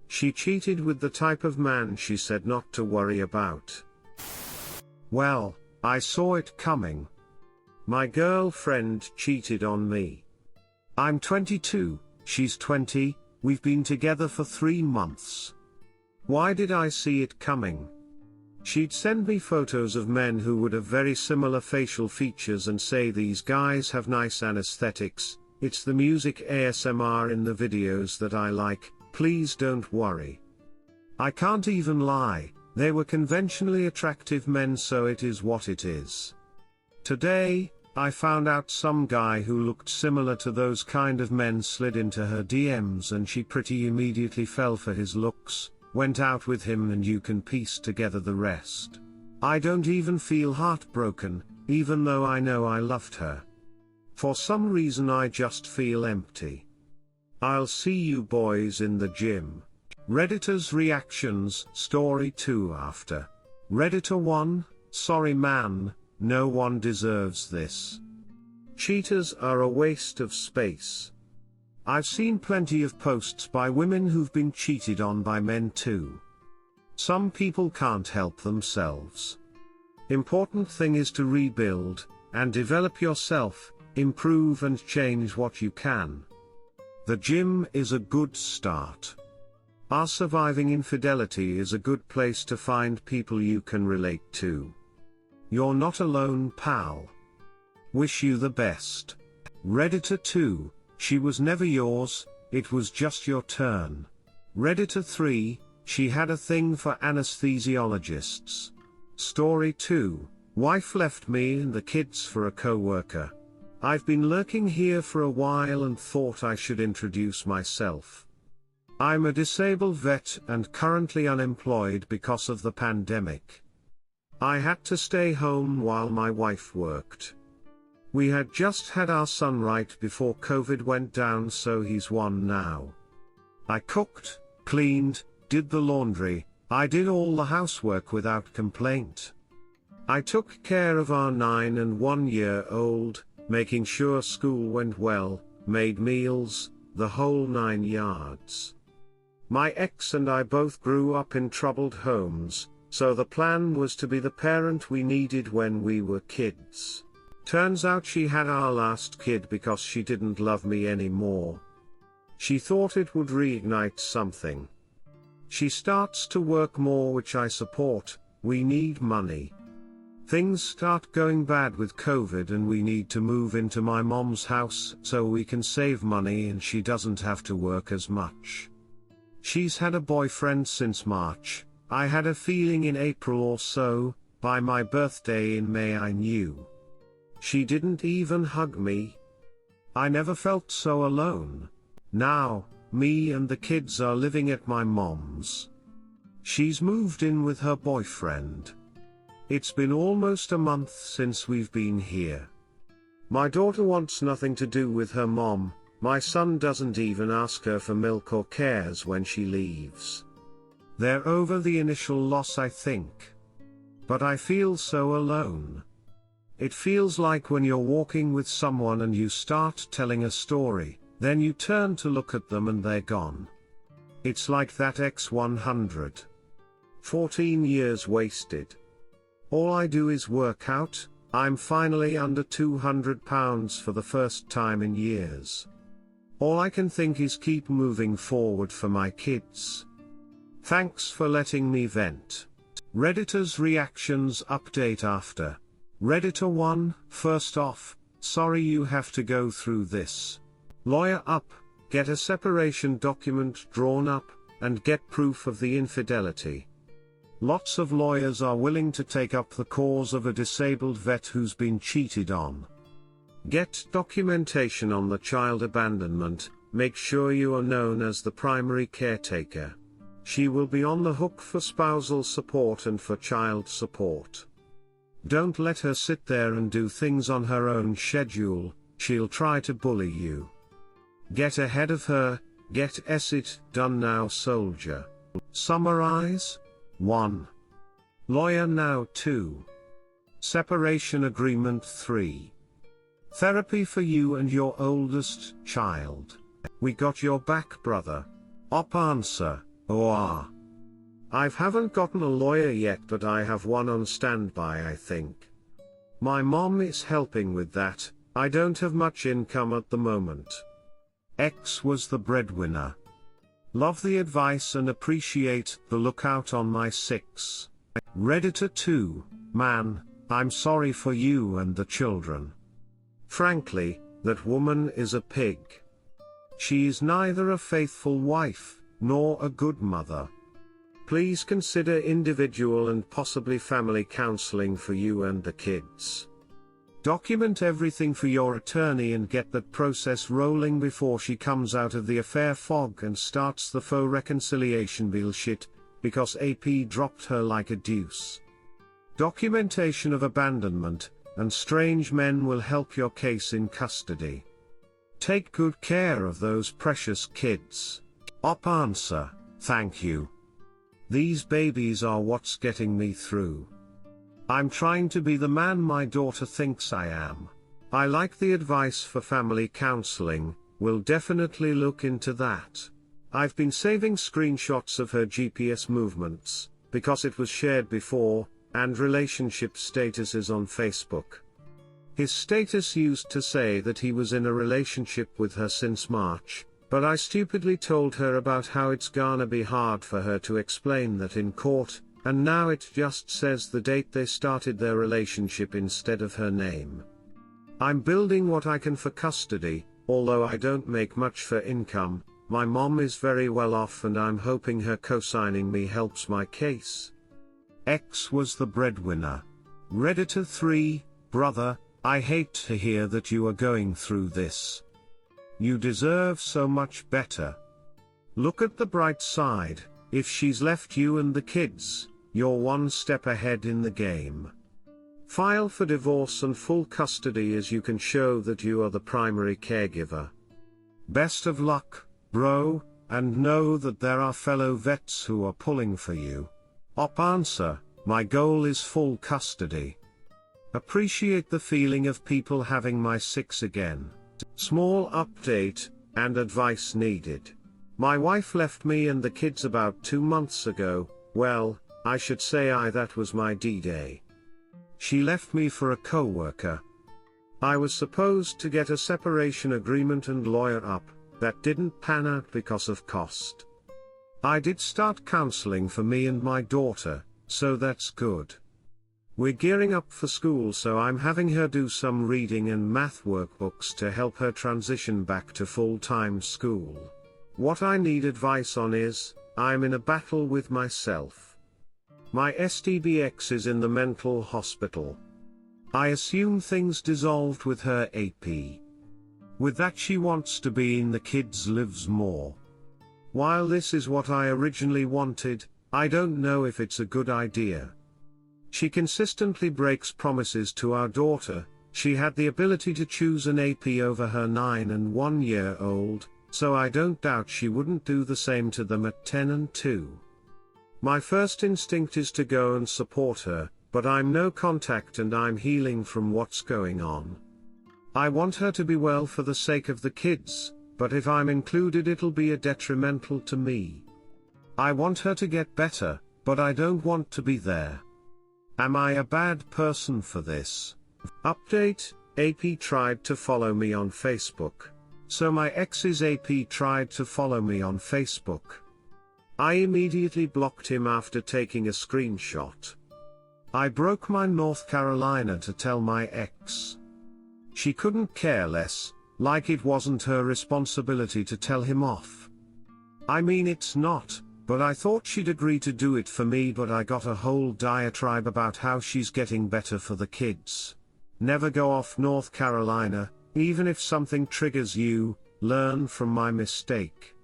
She cheated with the type of man she said not to worry about. Well, I saw it coming. My girlfriend cheated on me. I'm 22, she's 20, we've been together for 3 months. Why did I see it coming? She'd send me photos of men who would have very similar facial features and say these guys have nice anesthetics, it's the music ASMR in the videos that I like, please don't worry. I can't even lie, they were conventionally attractive men, so it is what it is. Today, I found out some guy who looked similar to those kind of men slid into her DMs and she pretty immediately fell for his looks, went out with him, and you can piece together the rest. I don't even feel heartbroken, even though I know I loved her. For some reason I just feel empty. I'll see you boys in the gym. Redditors reactions, story 2 after. Redditor 1, sorry man, no one deserves this. Cheaters are a waste of space. I've seen plenty of posts by women who've been cheated on by men too. Some people can't help themselves. Important thing is to rebuild, and develop yourself, improve and change what you can. The gym is a good start. Our surviving infidelity is a good place to find people you can relate to. You're not alone, pal. Wish you the best. Redditor 2, she was never yours, it was just your turn. Redditor 3, she had a thing for anesthesiologists. Story 2, wife left me and the kids for a coworker. I've been lurking here for a while and thought I should introduce myself. I'm a disabled vet and currently unemployed because of the pandemic. I had to stay home while my wife worked. We had just had our son right before COVID went down, so he's 1 now. I cooked, cleaned, did the laundry, I did all the housework without complaint. I took care of our 9 and 1-year-old, making sure school went well, made meals, the whole 9 yards. My ex and I both grew up in troubled homes, so the plan was to be the parent we needed when we were kids. Turns out she had our last kid because she didn't love me anymore. She thought it would reignite something. She starts to work more, which I support, we need money. Things start going bad with COVID and we need to move into my mom's house so we can save money and she doesn't have to work as much. She's had a boyfriend since March, I had a feeling in April or so, by my birthday in May I knew. She didn't even hug me. I never felt so alone. Now, me and the kids are living at my mom's. She's moved in with her boyfriend. It's been almost a month since we've been here. My daughter wants nothing to do with her mom, my son doesn't even ask her for milk or cares when she leaves. They're over the initial loss, I think. But I feel so alone. It feels like when you're walking with someone and you start telling a story, then you turn to look at them and they're gone. It's like that X100. 14 years wasted. All I do is work out, I'm finally under 200 pounds for the first time in years. All I can think is keep moving forward for my kids. Thanks for letting me vent. Redditor's reactions update after. Redditor 1, first off, sorry you have to go through this. Lawyer up, get a separation document drawn up, and get proof of the infidelity. Lots of lawyers are willing to take up the cause of a disabled vet who's been cheated on. Get documentation on the child abandonment, make sure you are known as the primary caretaker. She will be on the hook for spousal support and for child support. Don't let her sit there and do things on her own schedule, she'll try to bully you. Get ahead of her, get it done now, soldier. Summarize. 1. Lawyer now. 2. Separation agreement. 3. Therapy for you and your oldest child. We got your back, brother. Op answer. I haven't gotten a lawyer yet, but I have one on standby, I think. My mom is helping with that. I don't have much income at the moment. X was the breadwinner. Love the advice and appreciate the lookout on my 6. Redditor 2, man, I'm sorry for you and the children. Frankly, that woman is a pig. She is neither a faithful wife, nor a good mother. Please consider individual and possibly family counseling for you and the kids. Document everything for your attorney and get that process rolling before she comes out of the affair fog and starts the faux reconciliation bullshit, because AP dropped her like a deuce. Documentation of abandonment and strange men will help your case in custody. Take good care of those precious kids. Answer, thank you. These babies are what's getting me through. I'm trying to be the man my daughter thinks I am. I like the advice for family counseling, will definitely look into that. I've been saving screenshots of her GPS movements, because it was shared before, and relationship statuses on Facebook. His status used to say that he was in a relationship with her since March, but I stupidly told her about how it's gonna be hard for her to explain that in court, and now it just says the date they started their relationship instead of her name. I'm building what I can for custody, although I don't make much for income. My mom is very well off and I'm hoping her co-signing me helps my case. X was the breadwinner. Redditor 3, brother, I hate to hear that you are going through this. You deserve so much better. Look at the bright side, if she's left you and the kids, you're one step ahead in the game. File for divorce and full custody as you can show that you are the primary caregiver. Best of luck, bro, and know that there are fellow vets who are pulling for you. Answer, my goal is full custody. Appreciate the feeling of people having my 6 again. Small update, and advice needed. My wife left me and the kids about 2 months ago. Well, I should say that was my D-Day. She left me for a coworker. I was supposed to get a separation agreement and lawyer up, that didn't pan out because of cost. I did start counseling for me and my daughter, so that's good. We're gearing up for school, so I'm having her do some reading and math workbooks to help her transition back to full-time school. What I need advice on is, I'm in a battle with myself. My STBX is in the mental hospital. I assume things dissolved with her AP. With that, she wants to be in the kids' lives more. While this is what I originally wanted, I don't know if it's a good idea. She consistently breaks promises to our daughter. She had the ability to choose an AP over her 9 and 1-year-old, so I don't doubt she wouldn't do the same to them at 10 and 2. My first instinct is to go and support her, but I'm no contact and I'm healing from what's going on. I want her to be well for the sake of the kids, but if I'm included it'll be a detrimental to me. I want her to get better, but I don't want to be there. Am I a bad person for this? Update, AP tried to follow me on Facebook. So my ex's AP tried to follow me on Facebook. I immediately blocked him after taking a screenshot. I broke my North Carolina to tell my ex. She couldn't care less, like it wasn't her responsibility to tell him off. I mean, it's not, but I thought she'd agree to do it for me, but I got a whole diatribe about how she's getting better for the kids. Never go off North Carolina, even if something triggers you, learn from my mistake.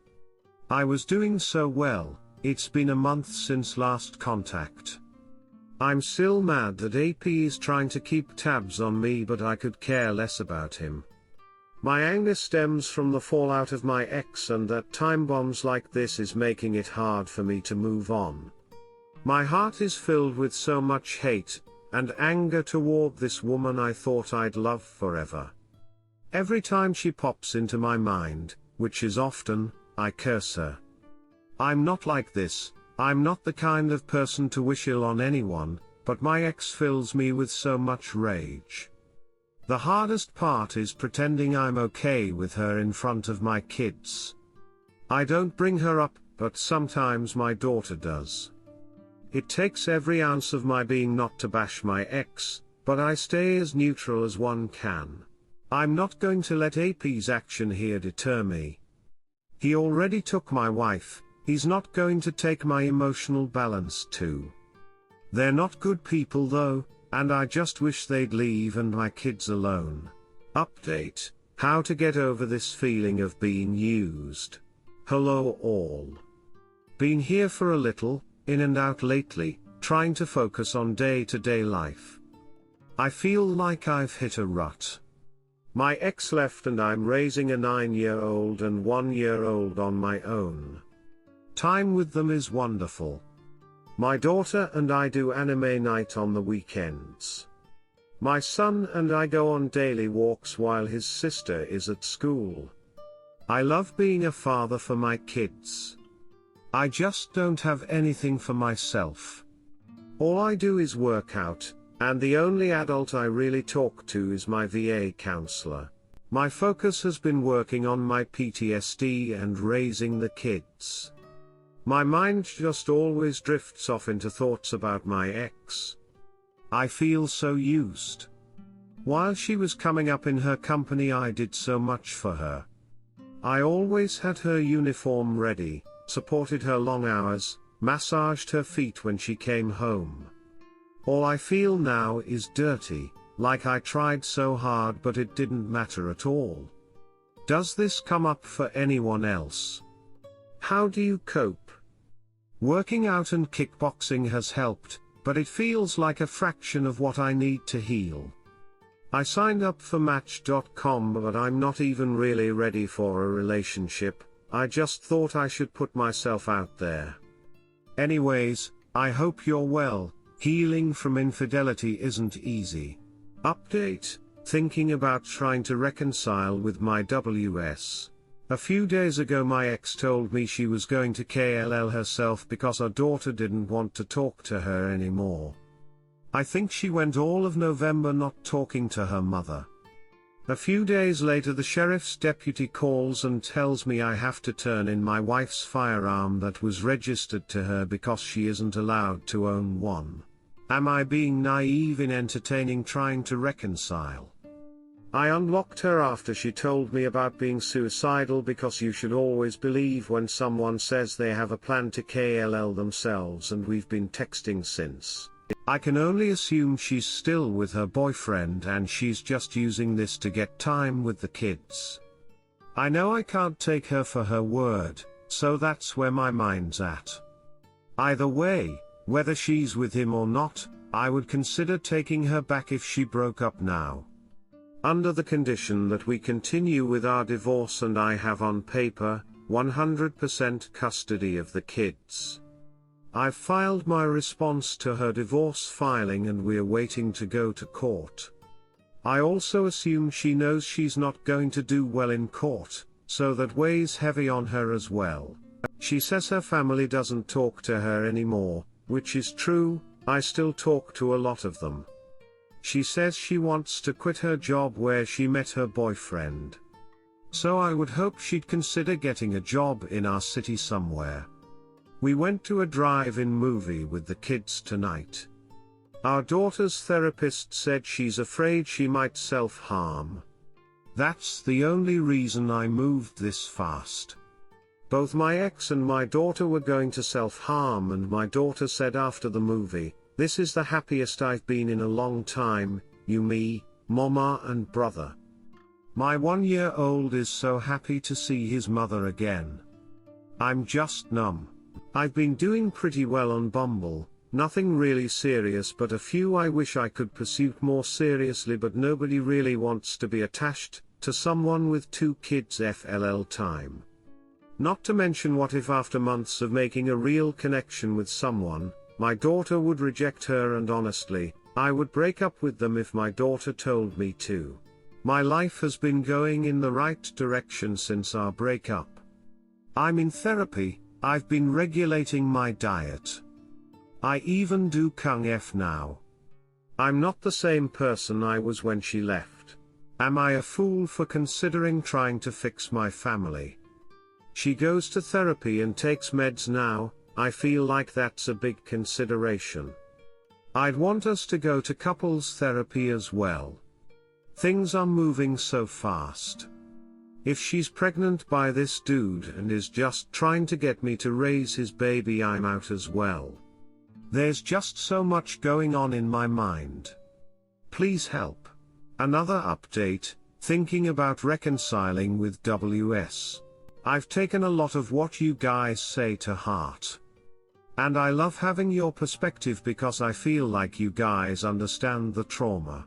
I was doing so well, it's been a month since last contact. I'm still mad that AP is trying to keep tabs on me, but I could care less about him. My anger stems from the fallout of my ex, and that time bombs like this is making it hard for me to move on. My heart is filled with so much hate and anger toward this woman I thought I'd love forever. Every time she pops into my mind, which is often, I curse her. I'm not like this. I'm not the kind of person to wish ill on anyone, but my ex fills me with so much rage. The hardest part is pretending I'm okay with her in front of my kids. I don't bring her up, but sometimes my daughter does. It takes every ounce of my being not to bash my ex, but I stay as neutral as one can. I'm not going to let AP's action here deter me. He already took my wife, he's not going to take my emotional balance too. They're not good people though, and I just wish they'd leave and my kids alone. Update: how to get over this feeling of being used. Hello all. Been here for a little, in and out lately, trying to focus on day-to-day life. I feel like I've hit a rut. My ex left and I'm raising a 9-year-old and 1-year-old on my own. Time with them is wonderful. My daughter and I do anime night on the weekends. My son and I go on daily walks while his sister is at school. I love being a father for my kids. I just don't have anything for myself. All I do is work out, and the only adult I really talk to is my VA counselor. My focus has been working on my PTSD and raising the kids. My mind just always drifts off into thoughts about my ex. I feel so used. While she was coming up in her company, I did so much for her. I always had her uniform ready, supported her long hours, massaged her feet when she came home. All I feel now is dirty, like I tried so hard but it didn't matter at all. Does this come up for anyone else? How do you cope? Working out and kickboxing has helped, but it feels like a fraction of what I need to heal. I signed up for Match.com, but I'm not even really ready for a relationship. I just thought I should put myself out there. Anyways, I hope you're well. Healing from infidelity isn't easy. Update: thinking about trying to reconcile with my WS. A few days ago my ex told me she was going to KLL herself because her daughter didn't want to talk to her anymore. I think she went all of November not talking to her mother. A few days later the sheriff's deputy calls and tells me I have to turn in my wife's firearm that was registered to her because she isn't allowed to own one. Am I being naive in entertaining trying to reconcile? I unlocked her after she told me about being suicidal because you should always believe when someone says they have a plan to KLL themselves, and we've been texting since. I can only assume she's still with her boyfriend and she's just using this to get time with the kids. I know I can't take her for her word, so that's where my mind's at. Either way, whether she's with him or not, I would consider taking her back if she broke up now. Under the condition that we continue with our divorce and I have on paper 100% custody of the kids. I've filed my response to her divorce filing and we're waiting to go to court. I also assume she knows she's not going to do well in court, so that weighs heavy on her as well. She says her family doesn't talk to her anymore, which is true. I still talk to a lot of them. She says she wants to quit her job where she met her boyfriend. So I would hope she'd consider getting a job in our city somewhere. We went to a drive-in movie with the kids tonight. Our daughter's therapist said she's afraid she might self-harm. That's the only reason I moved this fast. Both my ex and my daughter were going to self-harm, and my daughter said after the movie, "This is the happiest I've been in a long time, you, me, mama and brother." My 1-year-old is so happy to see his mother again. I'm just numb. I've been doing pretty well on Bumble, nothing really serious but a few I wish I could pursue more seriously, but nobody really wants to be attached to someone with 2 kids FLL time. Not to mention, what if after months of making a real connection with someone, my daughter would reject her, and honestly, I would break up with them if my daughter told me to. My life has been going in the right direction since our breakup. I'm in therapy, I've been regulating my diet. I even do Kung F now. I'm not the same person I was when she left. Am I a fool for considering trying to fix my family? She goes to therapy and takes meds now. I feel like that's a big consideration. I'd want us to go to couples therapy as well. Things are moving so fast. If she's pregnant by this dude and is just trying to get me to raise his baby, I'm out as well. There's just so much going on in my mind. Please help. Another update, thinking about reconciling with WS. I've taken a lot of what you guys say to heart. And I love having your perspective because I feel like you guys understand the trauma.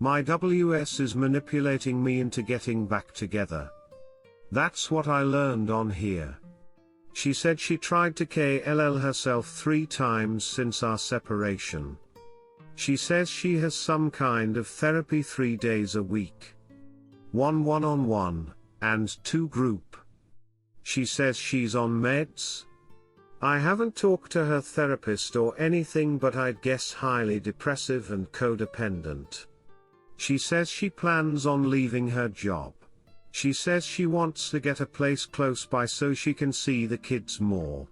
My WS is manipulating me into getting back together. That's what I learned on here. She said she tried to kill herself 3 times since our separation. She says she has some kind of therapy 3 days a week. 1 one-on-one, and 2 group. She says she's on meds. I haven't talked to her therapist or anything, but I'd guess highly depressive and codependent. She says she plans on leaving her job. She says she wants to get a place close by so she can see the kids more.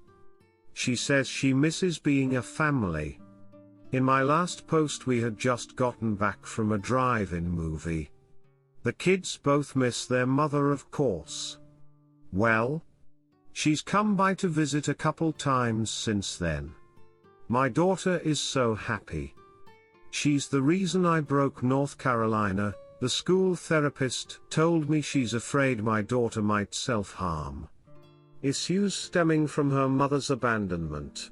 She says she misses being a family. In my last post we had just gotten back from a drive-in movie. The kids both miss their mother, of course. Well, she's come by to visit a couple times since then. My daughter is so happy. She's the reason I broke North Carolina. The school therapist told me she's afraid my daughter might self-harm. Issues stemming from her mother's abandonment.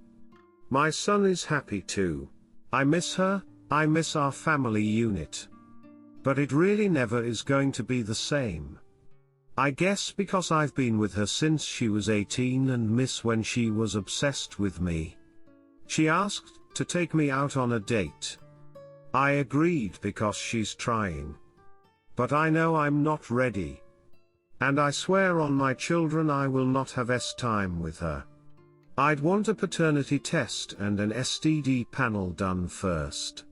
My son is happy too. I miss her, I miss our family unit. But it really never is going to be the same. I guess because I've been with her since she was 18 and miss when she was obsessed with me. She asked to take me out on a date. I agreed because she's trying. But I know I'm not ready. And I swear on my children I will not have time with her. I'd want a paternity test and an STD panel done first.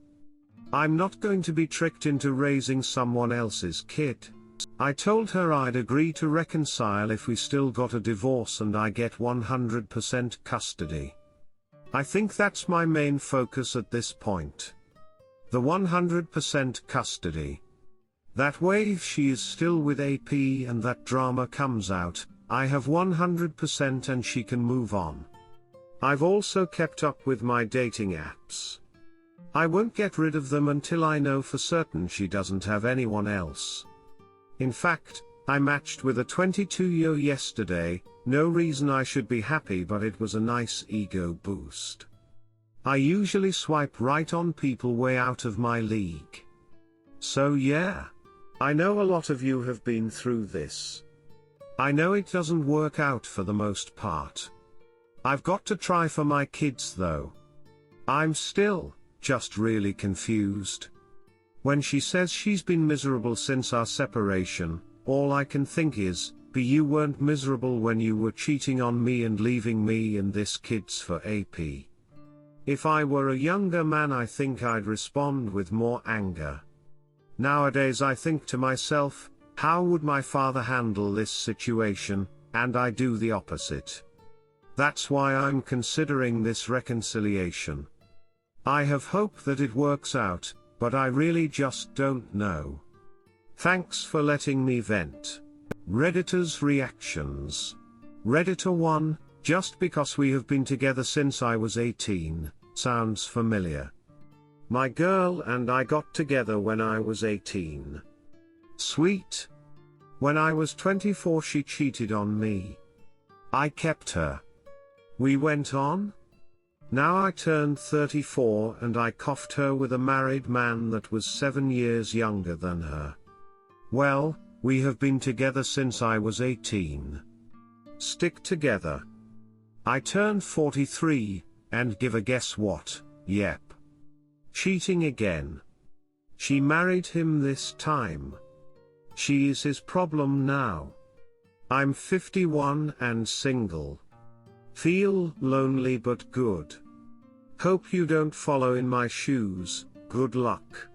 I'm not going to be tricked into raising someone else's kid. I told her I'd agree to reconcile if we still got a divorce and I get 100% custody. I think that's my main focus at this point. The 100% custody. That way if she is still with AP and that drama comes out, I have 100% and she can move on. I've also kept up with my dating apps. I won't get rid of them until I know for certain she doesn't have anyone else. In fact, I matched with a 22-year yesterday. No reason I should be happy, but it was a nice ego boost. I usually swipe right on people way out of my league. So yeah. I know a lot of you have been through this. I know it doesn't work out for the most part. I've got to try for my kids though. I'm still, just really confused. When she says she's been miserable since our separation, all I can think is, but you weren't miserable when you were cheating on me and leaving me and this kids for AP. If I were a younger man I think I'd respond with more anger. Nowadays I think to myself, how would my father handle this situation, and I do the opposite. That's why I'm considering this reconciliation. I have hope that it works out, but I really just don't know. Thanks for letting me vent. Redditors' reactions. Redditor 1, just because we have been together since I was 18, sounds familiar. My girl and I got together when I was 18. Sweet. When I was 24 she cheated on me. I kept her. We went on. Now I turned 34 and I coughed her with a married man that was 7 years younger than her. Well, we have been together since I was 18. Stick together. I turned 43, and give a guess what, yep. Cheating again. She married him this time. She is his problem now. I'm 51 and single. Feel lonely but good. Hope you don't follow in my shoes, good luck.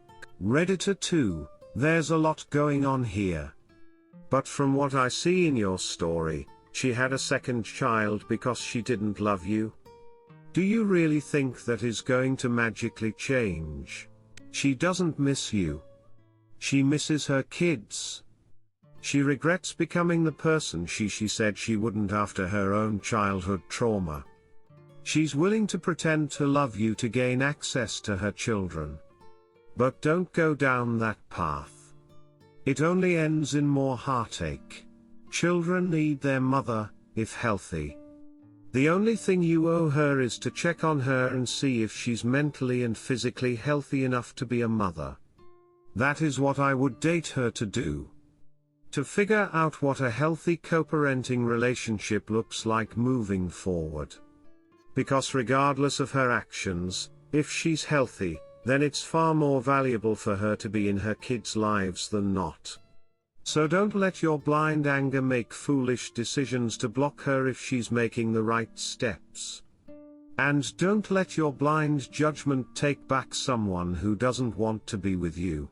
Redditor 2, there's a lot going on here. But from what I see in your story, she had a second child because she didn't love you. Do you really think that is going to magically change? She doesn't miss you. She misses her kids. She regrets becoming the person she said she wouldn't after her own childhood trauma. She's willing to pretend to love you to gain access to her children. But don't go down that path. It only ends in more heartache. Children need their mother, if healthy. The only thing you owe her is to check on her and see if she's mentally and physically healthy enough to be a mother. That is what I would date her to do. To figure out what a healthy co-parenting relationship looks like moving forward. Because regardless of her actions, if she's healthy, then it's far more valuable for her to be in her kids' lives than not. So don't let your blind anger make foolish decisions to block her if she's making the right steps. And don't let your blind judgment take back someone who doesn't want to be with you.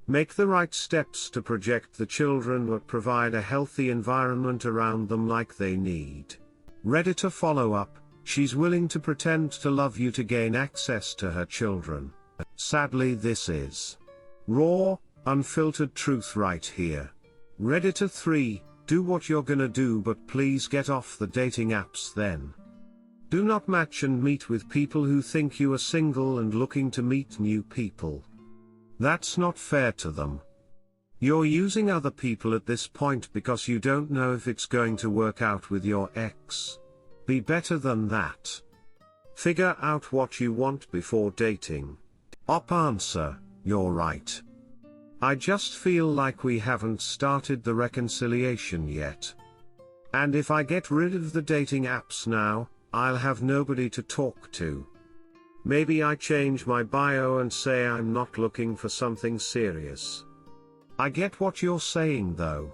Make the right steps to project the children but provide a healthy environment around them like they need. Redditor follow-up, she's willing to pretend to love you to gain access to her children. Sadly this is raw, unfiltered truth right here. Redditor 3, do what you're gonna do but please get off the dating apps then. Do not match and meet with people who think you are single and looking to meet new people. That's not fair to them. You're using other people at this point because you don't know if it's going to work out with your ex. Be better than that. Figure out what you want before dating. Op answer, you're right. I just feel like we haven't started the reconciliation yet. And if I get rid of the dating apps now, I'll have nobody to talk to. Maybe I change my bio and say I'm not looking for something serious. I get what you're saying though.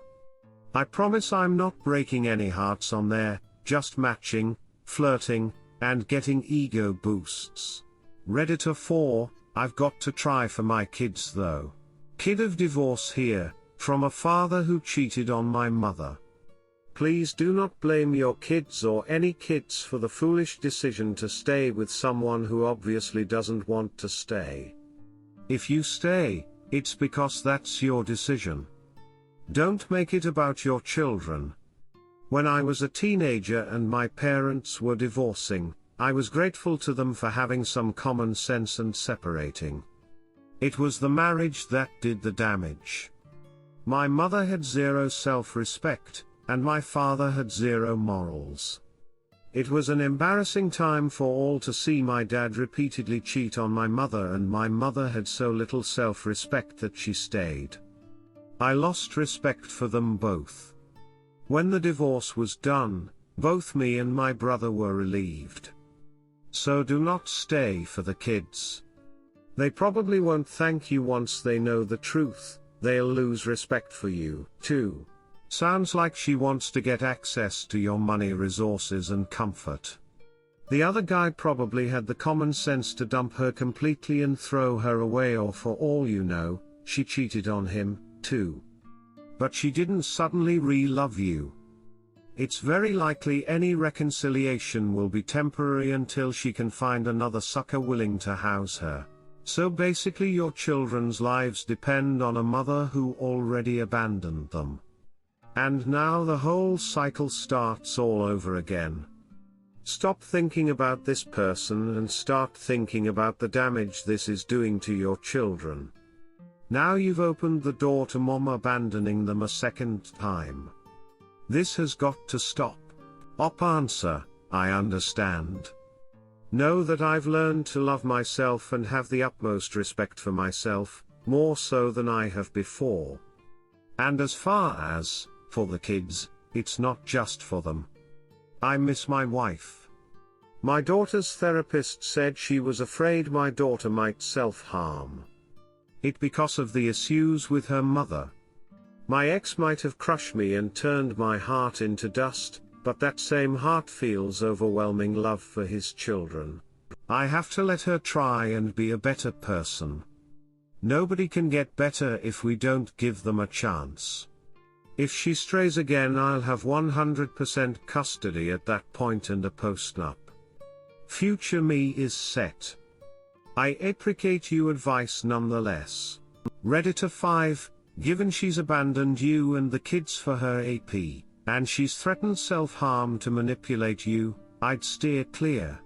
I promise I'm not breaking any hearts on there, just matching, flirting, and getting ego boosts. Redditor 4, I've got to try for my kids though. Kid of divorce here, from a father who cheated on my mother. Please do not blame your kids or any kids for the foolish decision to stay with someone who obviously doesn't want to stay. If you stay, it's because that's your decision. Don't make it about your children. When I was a teenager and my parents were divorcing, I was grateful to them for having some common sense and separating. It was the marriage that did the damage. My mother had zero self-respect, and my father had zero morals. It was an embarrassing time for all to see my dad repeatedly cheat on my mother, and my mother had so little self-respect that she stayed. I lost respect for them both. When the divorce was done, both me and my brother were relieved. So do not stay for the kids. They probably won't thank you once they know the truth. They'll lose respect for you, too. Sounds like she wants to get access to your money, resources and comfort. The other guy probably had the common sense to dump her completely and throw her away, or for all you know, she cheated on him, too. But she didn't suddenly re-love you. It's very likely any reconciliation will be temporary until she can find another sucker willing to house her. So basically your children's lives depend on a mother who already abandoned them. And now the whole cycle starts all over again. Stop thinking about this person and start thinking about the damage this is doing to your children. Now you've opened the door to mom abandoning them a second time. This has got to stop. Op answer, I understand. Know that I've learned to love myself and have the utmost respect for myself, more so than I have before. And as far as, for the kids, it's not just for them. I miss my wife. My daughter's therapist said she was afraid my daughter might self-harm. It because of the issues with her mother. My ex might have crushed me and turned my heart into dust, but that same heart feels overwhelming love for his children. I have to let her try and be a better person. Nobody can get better if we don't give them a chance. If she strays again, I'll have 100% custody at that point and a post-nup. Future me is set. I appreciate you advice nonetheless. Redditor 5, given she's abandoned you and the kids for her AP, and she's threatened self-harm to manipulate you, I'd steer clear.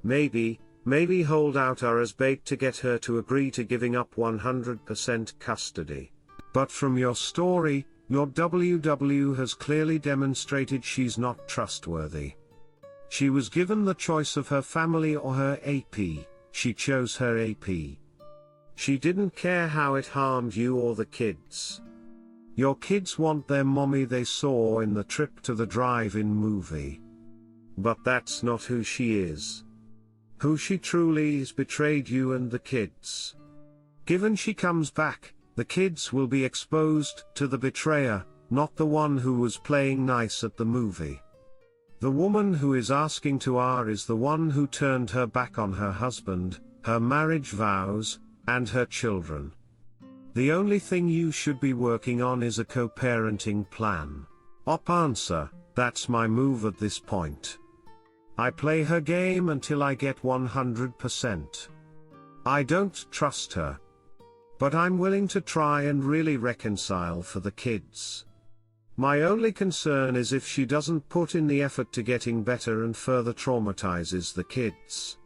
Maybe hold out as bait to get her to agree to giving up 100% custody. But from your story, your WW has clearly demonstrated she's not trustworthy. She was given the choice of her family or her AP, she chose her AP. She didn't care how it harmed you or the kids. Your kids want their mommy they saw in the trip to the drive-in movie. But that's not who she is. Who she truly is betrayed you and the kids. Given she comes back, the kids will be exposed to the betrayer, not the one who was playing nice at the movie. The woman who is asking to is the one who turned her back on her husband, her marriage vows, and her children. The only thing you should be working on is a co-parenting plan. Answer, that's my move at this point. I play her game until I get 100%. I don't trust her. But I'm willing to try and really reconcile for the kids. My only concern is if she doesn't put in the effort to getting better and further traumatizes the kids.